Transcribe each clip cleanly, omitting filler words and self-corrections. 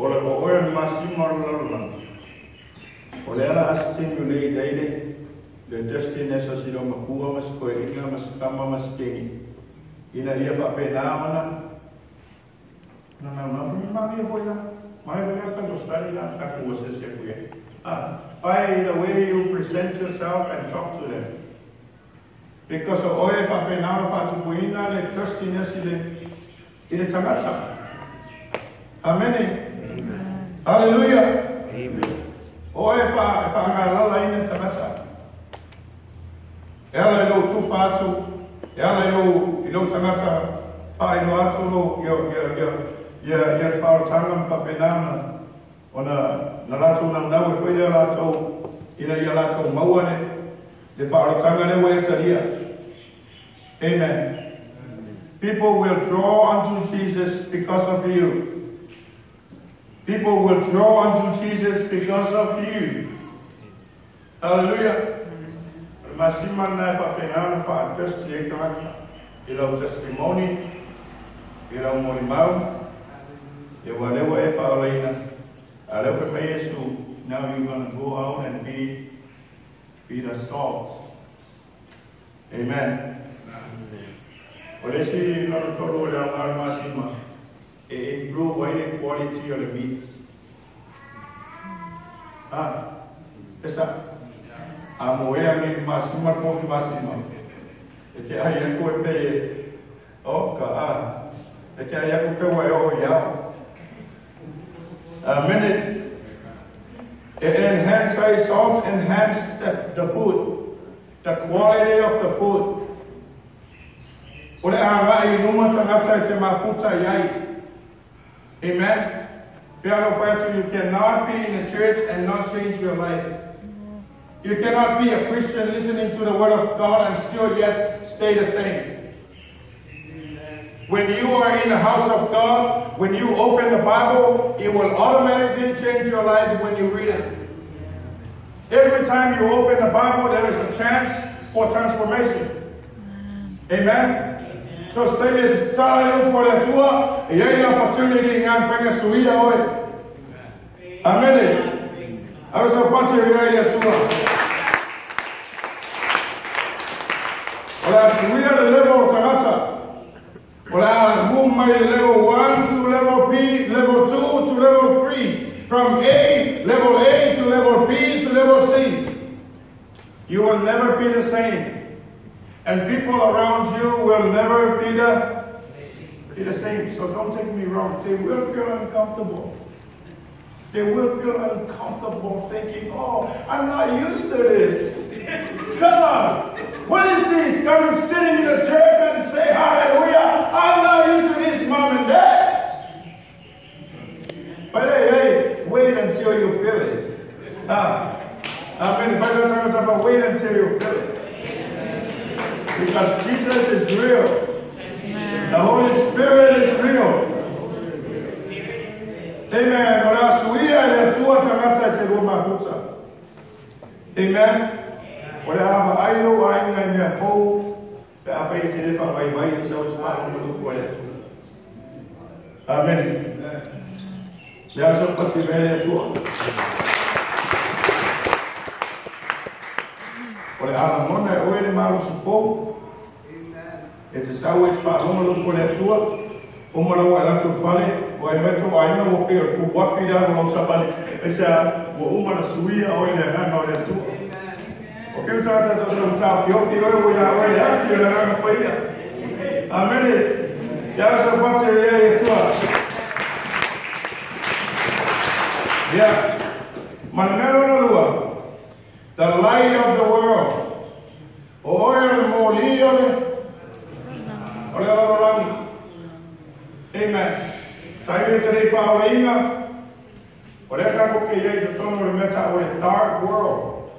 Ora o oe masima lalala. O le ala stimulate daily the destinies as ilo makua mas koe inga mas kama mas kengi. Ina ia whapenamana. Na mami a hoia. Mai vea ka to study na ka kua se se kuia. By the way you present yourself and talk to them. Because o oe whapenama whatupuina le destinies ile tangata. Amen. Hallelujah. Amen. Oe whakalala ina tangata. Ela ilo tu fatu. Ela ilo tangata. Pa ilo atu lo ya whaotanga whapenama. Ona na lato nang nawe whaida lato. Ina ia lato mauane. Le whaotanga le wea taria. Amen. People will draw unto Jesus because of you. People will draw unto Jesus because of you. Hallelujah. Masiman na whapenana whaatesti e kāna. Ilau testimony. Ilau morimau. E walewa e whaoreina. Alewa me Yesu. Now you're going to go out and be the salt. Amen. Oresi no tolo le amar masima. Improve the quality of the meat. Esa. Amoea me masima kofi masima. Eke aia ko pe o ka eke aia ko pe wa o ya. Amen. Enhance salt enhance the food, the quality of the food. Ole a numa tangata te mafuta yai. Amen. You cannot be in a church and not change your life. You cannot be a Christian listening to the word of God and still yet stay the same. When you are in the house of God, when you open the Bible, it will automatically change your life when you read it. Every time you open the Bible, there is a chance for transformation. Amen. So stay with Sala por la tua, y hay opportunity in bring us to here hoy. Amen. I was a bunch of the tua. Well, we are the level of Kanata. Well, move my level 1 to level B, level 2 to level 3. From level A to level B to level C. You will never be the same. And people around you will never be the same. So don't take me wrong. They will feel uncomfortable. They will feel uncomfortable thinking, oh, I'm not used to this. Come on. What is this? Coming sitting in the church and say hallelujah. I'm not used to this, mom and dad. But hey, wait until you feel it. Wait until you feel it. Because Jesus is real. The Holy Spirit is real. Amen. Amen. Amen. There's a particular tour. Olha a mona o ele malo supo. E te sau e pa o lo por a tua. O malo ela tu fale, o ele metro ai no o pe o wa fida no sa pale. Esa o uma na suia o ele na no le tu. O que eu tava tentando tá, eu que eu ia olhar que era na paia. Amém. Já essa parte é tua. Yeah. Manero no lua. The light of the world. Amen. Dark world.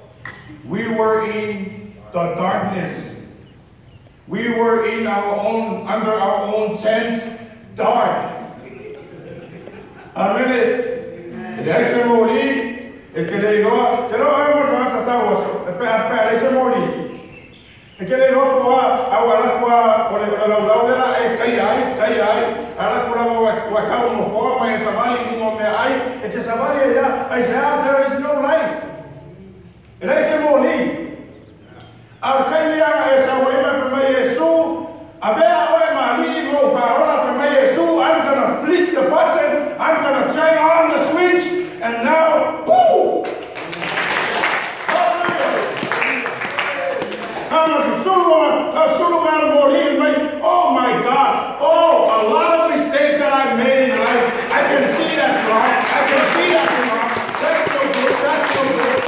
We were in the darkness. We were in under our own tent, dark. Amen. Ese morí, el que le dijo, que no vamos a tratar vos, ese morí. E ke le ropo au ala kua o le lau lela e kai ai. Ala kua wa kau no foa mai e savali ingo mea ai. E ke savali e ia, ai se there is no light. E rei se mo ni. Ala kai mea e sa waima pe mai Yesu. A mea oe mali mo whaora pe mai Yesu. I'm gonna flick the button. I'm gonna turn on the switch. And now, woo! Oh my God. Oh, a lot of mistakes that I've made in life. I can see that's wrong. I can see that's wrong. That's no good. That's no good.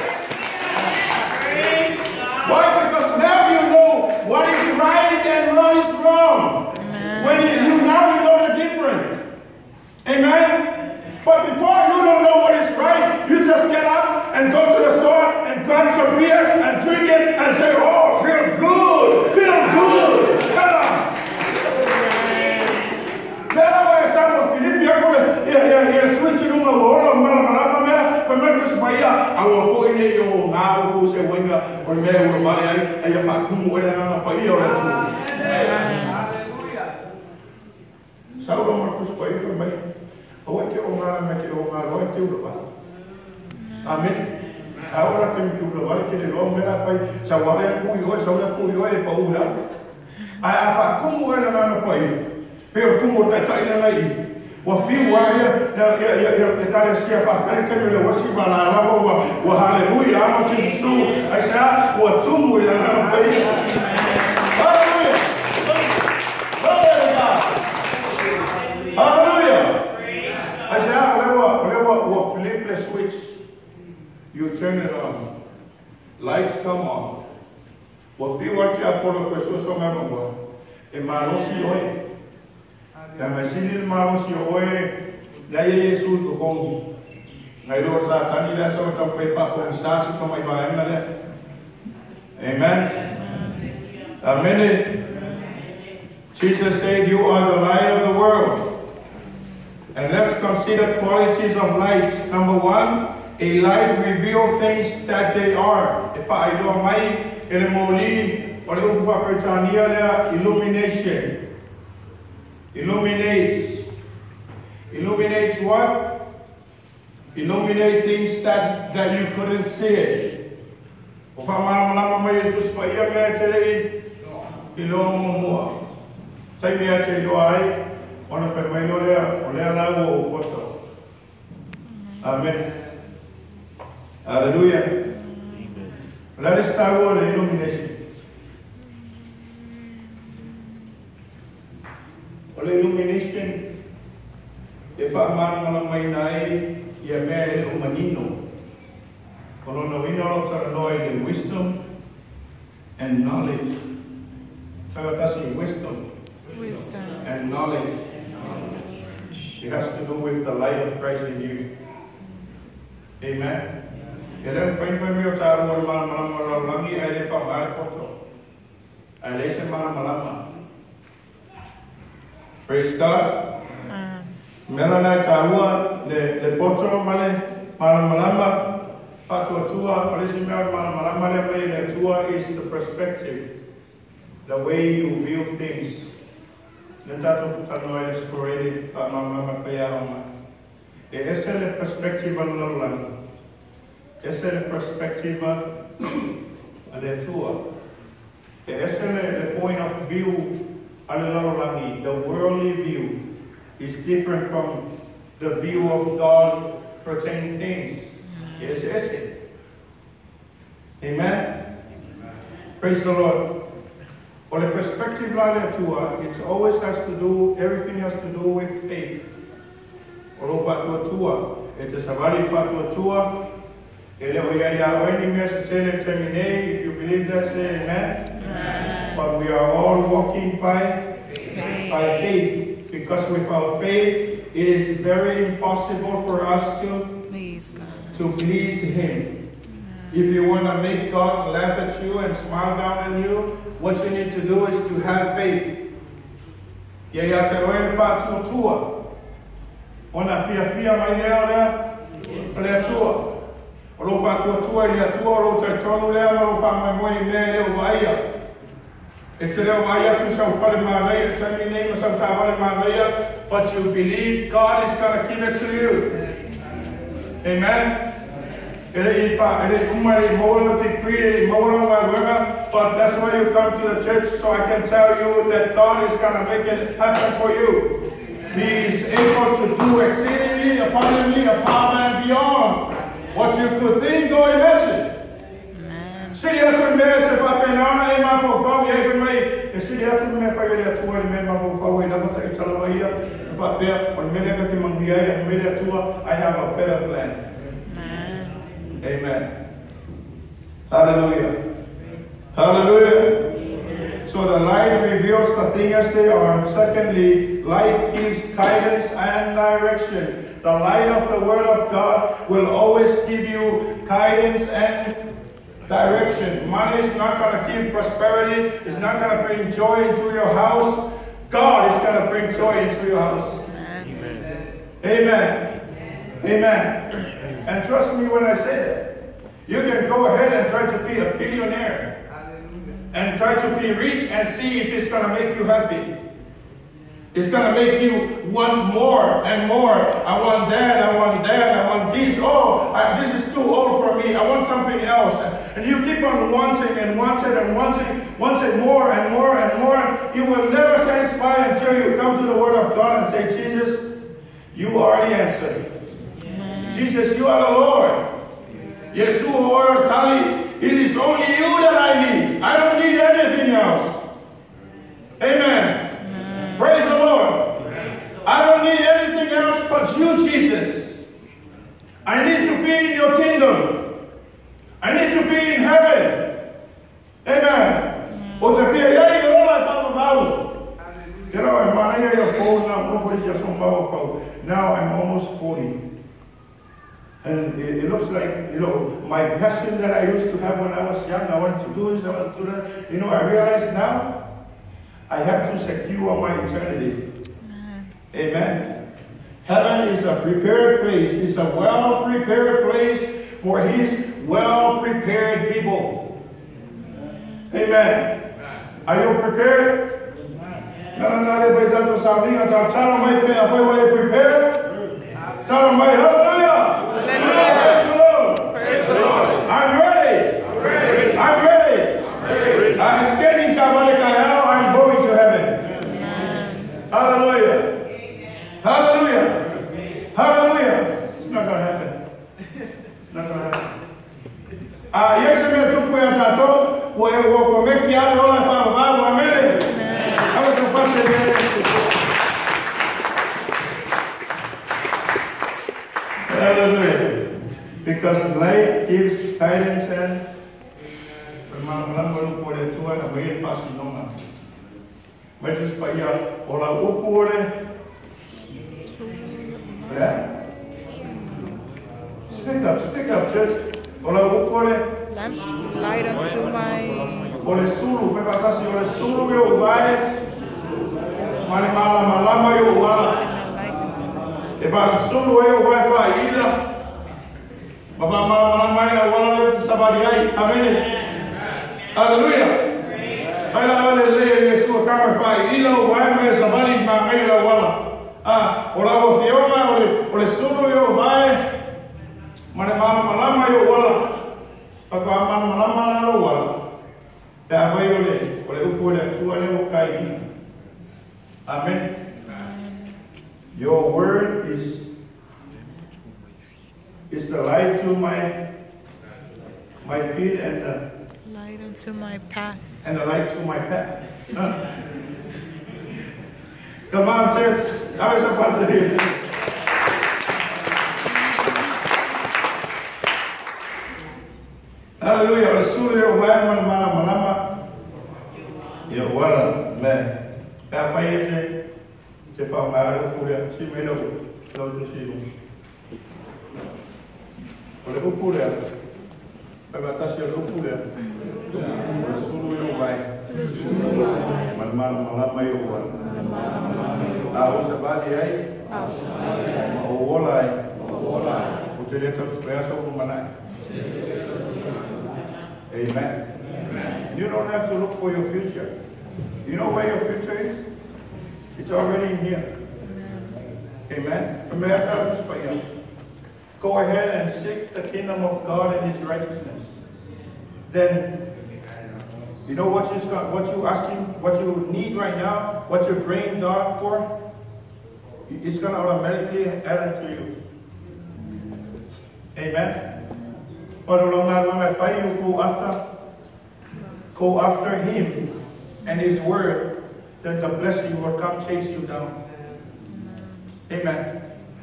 Why? Because now you know what is right and what is wrong. When you know the difference. Amen? But before you don't know what is right, you just get up and go to the store and grab some beer and drink it and say, oh, feel good. Feel good. Come on. Amen. Ahora que me quiero que le lo mera fai sa wale ku yo sa wale ku yo e paula a fa como era na pai pero como ta ta ina lai wa fi wa ya ta sia fa kan kan le wasi bala la wa haleluya amo Jesus aisha wa tumu ya na pai haleluya haleluya aisha wa flip the switch. You turn it on. Lights come on. What we want to por lo que eso son amor. Hermanos y hoy. La mesina hermanos y hoy. Ya Jesús lo con. Ngai lo sa tani la so ta pe pa con sa si como iba en la. Amen. Amen. Jesus said, "You are the light of the world." And let's consider qualities of light. Number 1. A light reveals things that they are. If I do my elemoli or illumination. Illuminates. Illuminates what? Illuminate things that you couldn't see it. If I just by your battery, illumo. Say me at you, I want to find my Amen. Hallelujah. Let us start with the illumination. The illumination, if a man may nai, ye may umanino. Kolono vino to wisdom and knowledge. Wisdom and knowledge. It has to do with the light of Christ in you. Amen. Kailan pain tahu malam lagi ada famar kotor. Ada semana malam. Praise God. Melana tahu le kotor malam patua tua. Ada semana malam le tua is the perspective, the way you view things. Nentato tanoy sporadic malam kaya omas. Ese es el perspectiva lalu. Esa es la perspectiva de Tua. Ese es el point of view the worldly view is different from the view of God pertaining things. Yes, ese. Amen? Praise the Lord. On the perspective de Tua, it always has to do, everything has to do with faith. Olo fatua Tua. It is a valid fatua Tua. If you believe that, say amen. Amen. But we are all walking by faith. Because without faith, it is very impossible for us to please Him. If you want to make God laugh at you and smile down on you, what you need to do is to have faith. It's but you believe God is going to give it to you. Amen. But that's why you come to the church, so I can tell you that God is going to make it happen for you. He is able to do exceedingly, abundantly, above and beyond what you could think or imagine. Sidi atu me te pape naona e ma fo fo ye me e sidi atu me fa ye atu me ma fo fo e la bata I tala wa ia fa fe on me le ka ki mangia e me le atu I have a better plan. Amen. Hallelujah. Hallelujah. So the light reveals the things as they are. Secondly, light gives guidance and direction. The light of the Word of God will always give you guidance and direction. Money is not going to give prosperity. It's not going to bring joy into your house. God is going to bring joy into your house. Amen. Amen. Amen. And trust me when I say that. You can go ahead and try to be a billionaire. And try to be rich and see if it's going to make you happy. It's going to make you want more and more. I want that, I want that, I want this. Oh, this is too old for me. I want something else. And you keep on wanting and wanting and wanting more and more and more. You will never satisfy until you come to the Word of God and say, Jesus, you are the answer. Jesus, you are the Lord. Yeshua or Tali, it is only you that I need. I don't need anything else. Amen. Praise the Lord. I don't need anything else but you, Jesus. I need to be in your kingdom. I need to be in heaven. Amen. Now I'm almost 40. And it looks like, my passion that I used to have when I was young, I wanted to do this, I wanted to do that. I realize now I have to secure my eternity. Amen. Heaven is a prepared place. It's a well-prepared place for His well-prepared people. Amen. Are you prepared? Hallelujah. Praise the Lord. I'm ready. I'm ready. I'm skating now. I'm going to heaven. Hallelujah. Hallelujah. Hallelujah. It's not going to happen. It's not going to happen. Yes, I'm going to put a tattoo. We'll make you all of our minute. I was supposed to be. Hallelujah. Because light gives guidance and Stick up, church. Light unto my if I solo eu vai para ida, mas vai to somebody aí, amém? Aleluia. Vai lá aleluia, Jesus câmera para ida, vai mais somebody mais lá wala. Ola o fioma, ole solo eu vai, mas malama eu wala. Para malama não wala. Já vai ole o pole tua o kai. Amém. Your word is the light to my feet and the light unto my path. And the light to my path. Come on, church. I was about to hear. Hallelujah. Rasulullah wa malama. Your word, man. Papa te fa mare pure si me lo si lo pure per la tascia lo pure solo io vai malama io va usabali ai ola uteleta stress over mana. Amen. You don't have to look for your future. You know where your future is? It's already in here. Amen. Go ahead and seek the kingdom of God and His righteousness. Then, you know what you asking, what you need right now, what you're praying God for, it's going to automatically add it to you. Amen. But when you go after Him and His word, then the blessing will come chase you down. Amen.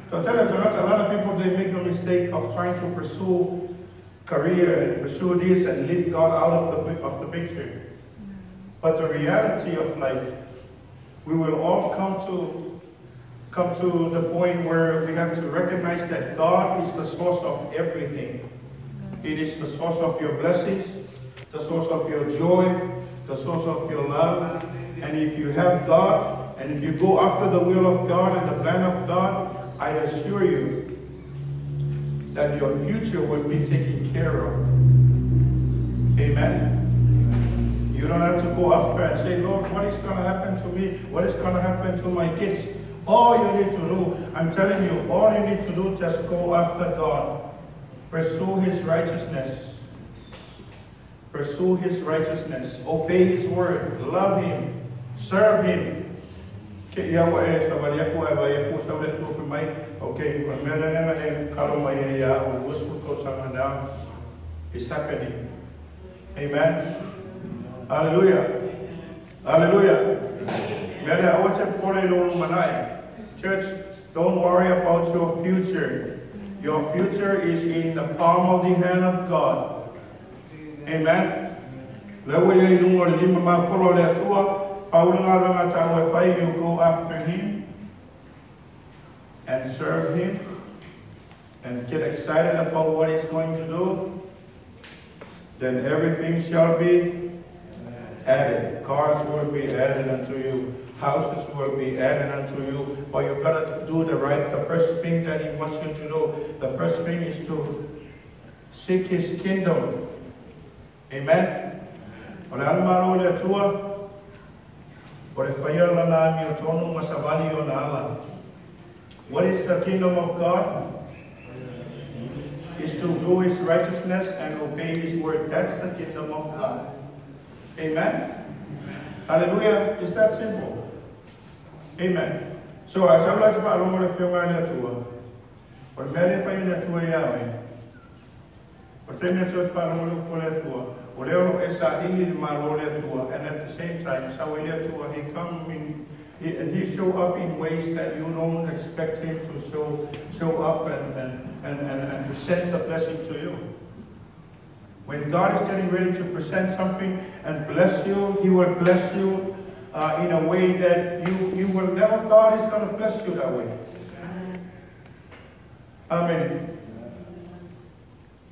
So tell you, a lot of people, they make the mistake of trying to pursue career and pursue this and leave God out of the picture. But the reality of life, we will all come to the point where we have to recognize that God is the source of everything. It is the source of your blessings, the source of your joy, the source of your love. And if you have God, and if you go after the will of God and the plan of God, I assure you that your future will be taken care of. Amen. You don't have to go after and say, Lord, what is going to happen to me? What is going to happen to my kids? All you need to do, I'm telling you, all you need to do, just go after God. Pursue His righteousness. Pursue His righteousness. Obey His word. Love Him. Serve Him. Okay, it's happening. Amen. Hallelujah. Hallelujah. Church, don't worry about your future. Your future is in the palm of the hand of God. Amen. You go after Him and serve Him and get excited about what He's going to do, then everything shall be added. Cars will be added unto you. Houses will be added unto you. But you've got to do the first thing that He wants you to do. The first thing is to seek His kingdom. Amen. What is the kingdom of God? Is to do His righteousness and obey His word. That's the kingdom of God. Amen. Hallelujah. It's that simple. Amen. So as I'm like to follow more of your tour, but many for you that way Yahweh. But then it's just follow more for that tour. Whatever is a in my Lord tour, and at the same time, so tour He come in and He show up in ways that you don't expect Him to show up and present the blessing to you. When God is getting ready to present something and bless you, He will bless you in a way that you will never thought He's going to bless you that way. Amen.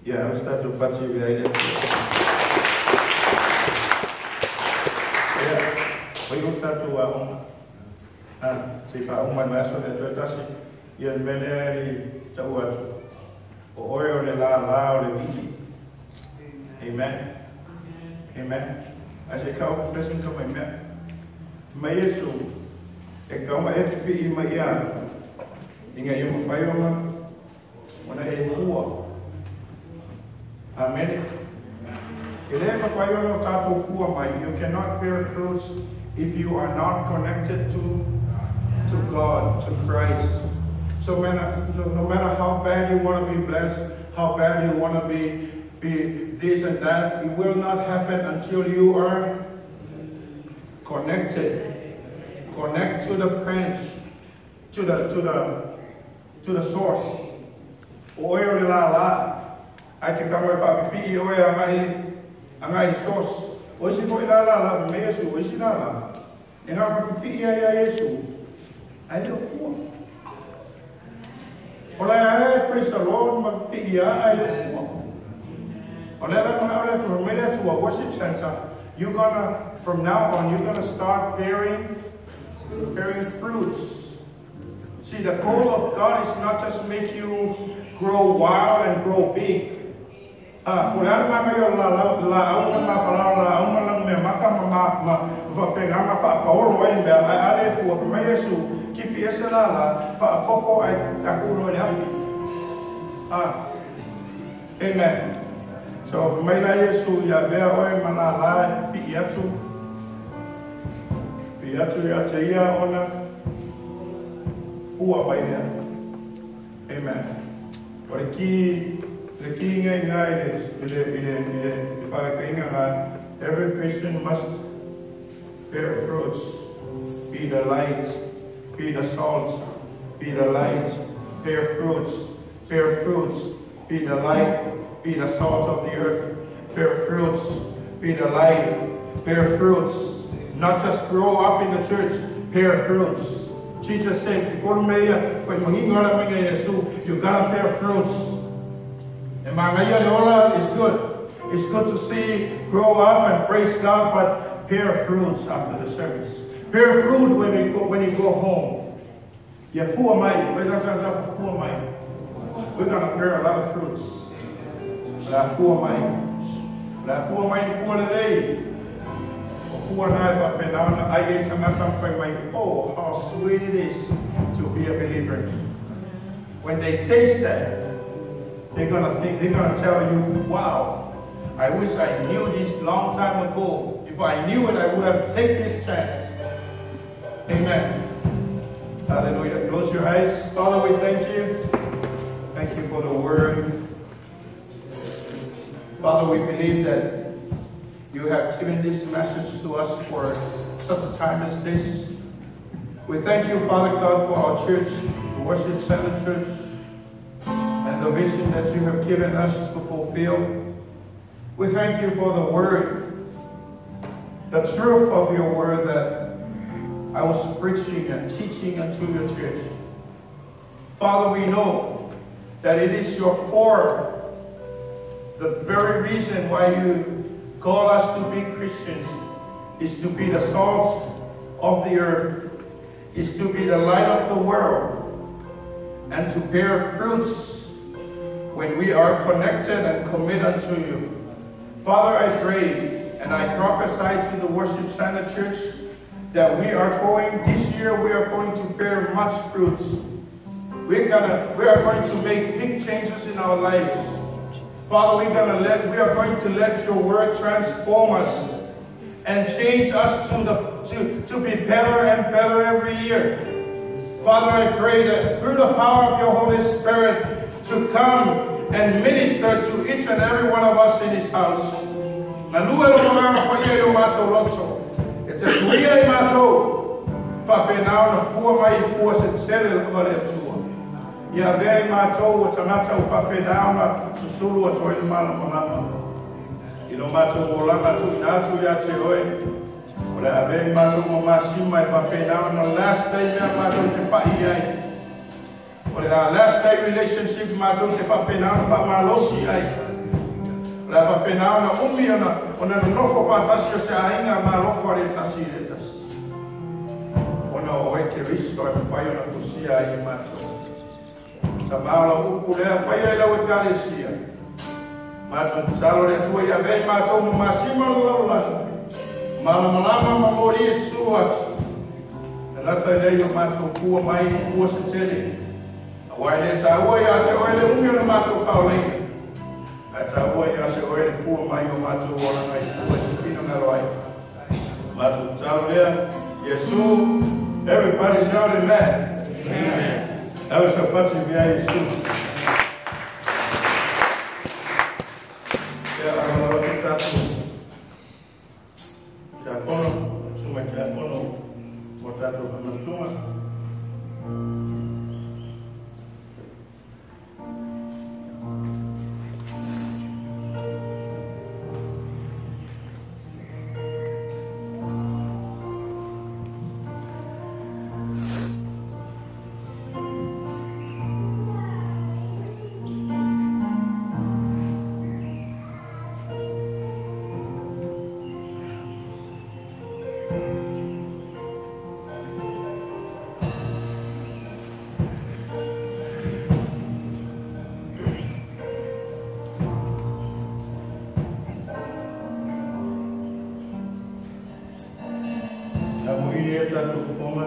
Yeah, I'll start to patch you behind it. Yeah, we will start to si pa umay maso de kasi yan meneri sa uwas o oyo le la le biki. Amen. Amen. As ikaw blessing ka may Yesu ikaw pi maya inga yung mapayo mana kuwa. Amen. Ile mapayo no tato kuwa mai. You cannot bear fruits if you are not connected to God, to Christ. So no matter how bad you want to be blessed, how bad you want to be this and that, it will not happen until you are connected. Connect to the branch, to the source. Oyo la. I can come with a pipi oyo angai source. Oisi ko la me Yesu oisi la. E ha pipi ya Yesu. I don't know. Praise the Lord, I don't know. To a worship center, you're gonna, from now on, you're gonna start bearing fruits. See, the goal of God is not just make you grow wild and grow big. whapenganga whapaolo e mea ale fua pa mai Yesu ki pi ese la whapoko ai takuno le afi. Amen. So mai la Yesu ya vea oe mana la pi atu. Pi atu ya te ia ona ua pai lea. Amen. Ore ki le ki ngai every Christian must bear fruits, be the light, be the salt, be the light, bear fruits, be the light, be the salt of the earth, bear fruits, be the light, bear fruits, not just grow up in the church, bear fruits. Jesus said, you gotta bear fruits. And it's good. It's good to see, grow up and praise God, but bear fruits after the service. Bear fruit when you go home. We're gonna bear a lot of fruits. Oh, how sweet it is to be a believer. When they taste that, they're gonna tell you, wow, I wish I knew this long time ago. If I knew it, I would have taken this chance. Amen. Hallelujah. Close your eyes. Father, we thank you. Thank you for the word. Father, we believe that you have given this message to us for such a time as this. We thank you, Father God, for our church, the Worship Center Church, and the vision that you have given us to fulfill. We thank you for the word, the truth of your word that I was preaching and teaching unto your church. Father, we know that it is your core, the very reason why you call us to be Christians is to be the salt of the earth, is to be the light of the world, and to bear fruits when we are connected and committed to you. Father, I pray and I prophesy to the Worship Center Church that we are going to bear much fruit. We are going to make big changes in our lives. Father, we are going to let your word transform us and change us to be better and better every year. Father, I pray that through the power of your Holy Spirit to come and minister to each and every one of us in his house. Last day relationship mato te papenana pa malosi ai. La papenana umiana ona no fo fantasio se ainga malofo ale tasiretas. Ona o ke risto e pai ona kusia ai mato. Samala ukule pai ai la ukalesia. Mato salo le tua ia be mato masima lola. Malama mamori suat. La tele yo mato fu mai fu se tele. Why let's oil the mato Pauline. That's a boy, I say, oil for my mato, or I was in a right. Mato Saudia, Yesu, everybody shouted, man. Amen. That was a bunch of guys, too. Yeah, I'm going to take that to Japono, to my Japono, what that was Ia tātou whoma.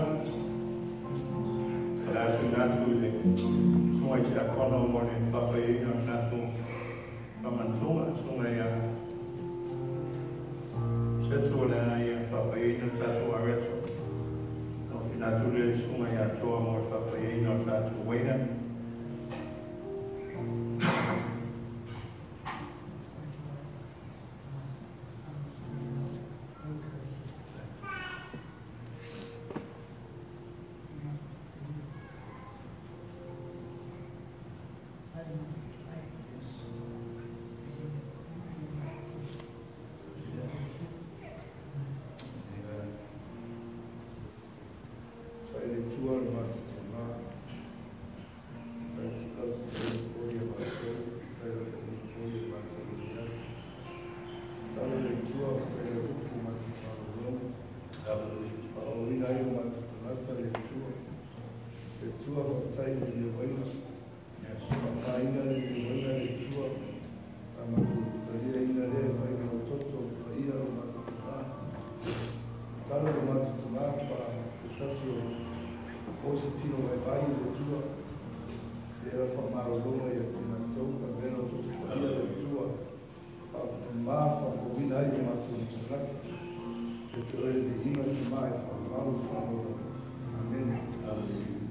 Tātou nātu le. Sunga i te akona o mone papa i na nātu. Pamantunga, sunga ia. Setu le na ia papa i na tātou areto. No ki nātu le sunga ia toa mo papa i na tātou weina. Amen.